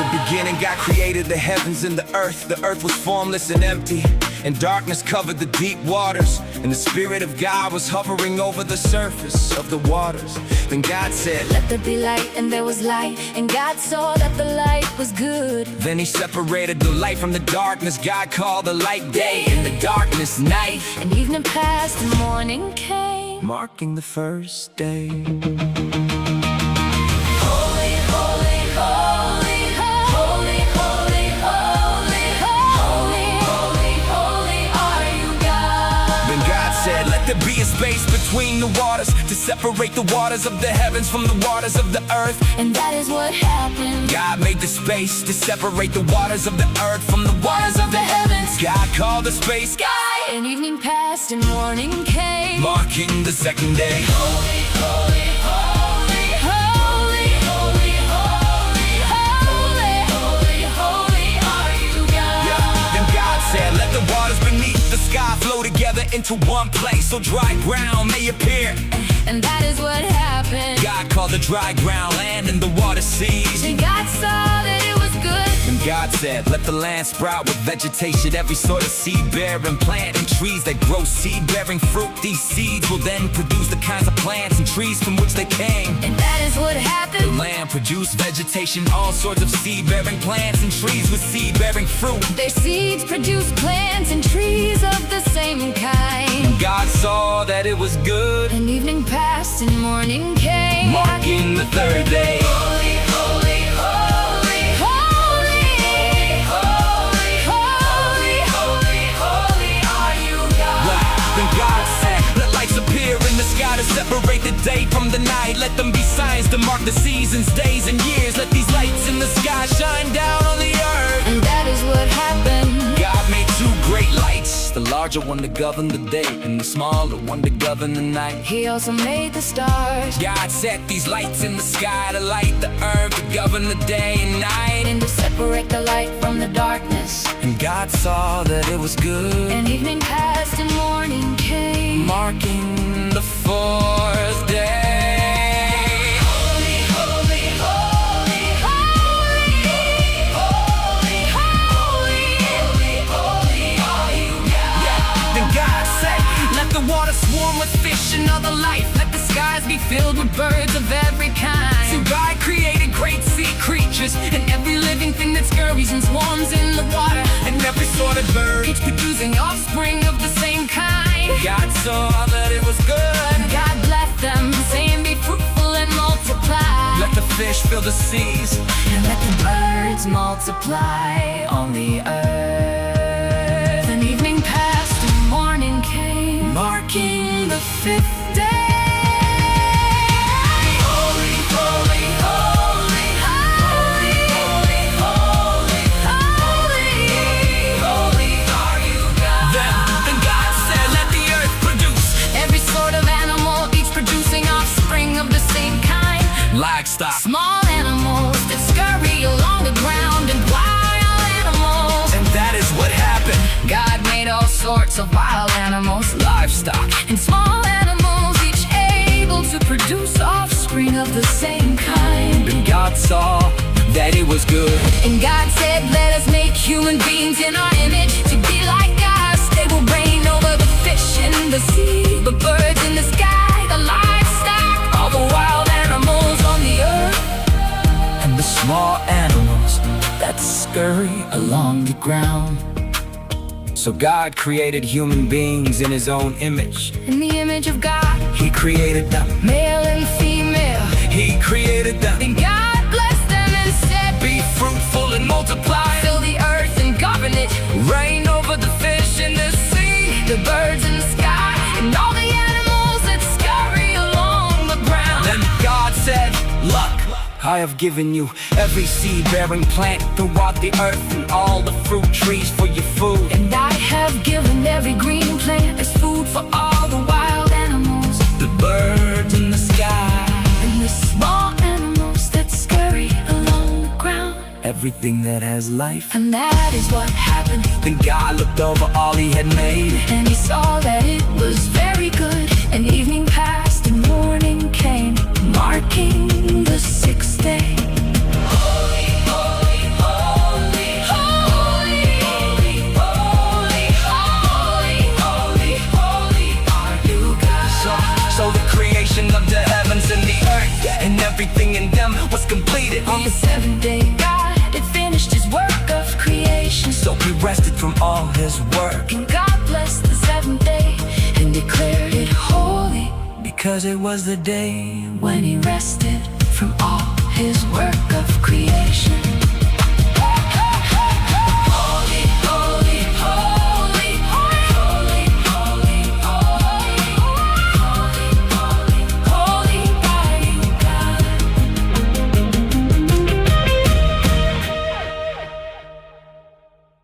the beginning, God created the heavens and the earth. The earth was formless and empty, and darkness covered the deep waters. And the Spirit of God was hovering over the surface of the waters. Then God said, "Let there be light," and there was light. And God saw that the light was good. Then He separated the light from the darkness. God called the light day and the darkness night. And evening passed and morning came, marking the first day. Holy, holy, holy, holy, holy, holy, holy, holy, holy are you, God. Then God said, "Let there be a space between the waters, to separate the waters of the heavens from the waters of the earth." And that is what happened. God made the space to separate the waters of the earth from the waters of the heavens. God called the space sky. And evening passed and morning came, marking the second day. Holy, holy, holy, holy, holy, holy, holy, holy, holy are you, God. Then God said, "Let the waters beneath the sky flow together into one place, so dry ground may appear." And that is what happened. God called the dry ground land and the water seas. And God saw that it was good. And God said, "Let the land sprout with vegetation, every sort of seed-bearing plant, and trees that grow seed-bearing fruit. These seeds will then produce the kinds of plants and trees from which they came." And that is what happened. The land produced vegetation, all sorts of seed-bearing plants and trees with seed-bearing fruit. Their seeds produced plants and trees of the same kind. And God saw that it was good. And evening passed and morning came, marking the third day. Holy, holy, holy, holy, holy, holy, holy, holy are you, God. Then God said, "Let lights appear in the sky to separate the day from the night. Let them be signs to mark the seasons, days, and years. Let these lights in the sky shine down on the earth." And that is what happened. God made two great lights, the larger one to govern the day, and the smaller one to govern the night. He also made the stars. God set these lights in the sky to light the earth, to govern the day and night, and to separate the light from the darkness. And God saw that it was good. And evening passed and morning came, marking the fourth day. Holy, holy, holy, holy, holy, holy, holy, holy are you, God. Then God said, "Let the water swarm with fish and other life. Let the skies be filled with birds of every kind." So God created great sea creatures, and every living thing that scurries and swarms in the water, and every sort of bird, each producing offspring of the same kind. God saw that it was good. God blessed them, saying, "Be fruitful and multiply. Let the fish fill the seas, and let the birds multiply on the earth." And evening passed and morning came, marking the fifth day. Holy, holy, holy, holy, holy, holy, holy, holy are you, God. Then God said, "Let the earth produce every sort of animal, each producing offspring of the same kind. Livestock, small animals that scurry along the ground, and wild animals." And that is what happened. God made all sorts of wild animals, livestock, and small animals, each able to produce offspring of the same kind. And God saw that it was good. And God said, "Let us make human beings in our image, to be like us. They will reign over the fish in the sea, the birds in the sky, the livestock, all the wild animals on the earth, and the small animals that scurry along the ground." So God created human beings in His own image. In the image of God, He created them, male and female. He created them. And God blessed them and said, "Be fruitful and multiply. Fill the earth and govern it. Reign over the fish in the sea, the birds in the sky, and all the animals that scurry along the ground." Then God said, "Look, I have given you every seed-bearing plant throughout the earth, and all the fruit trees for your food. And I have given every green plant as food for all the wild animals, the birds in the sky, and the small animals that scurry along the ground. Everything that has life." And that is what happened. Then God looked over all He had made, and He saw that it was very good. And evening passed and morning came, marking the sixth day. Holy, holy, because it was the day when he rested from all his work of creation.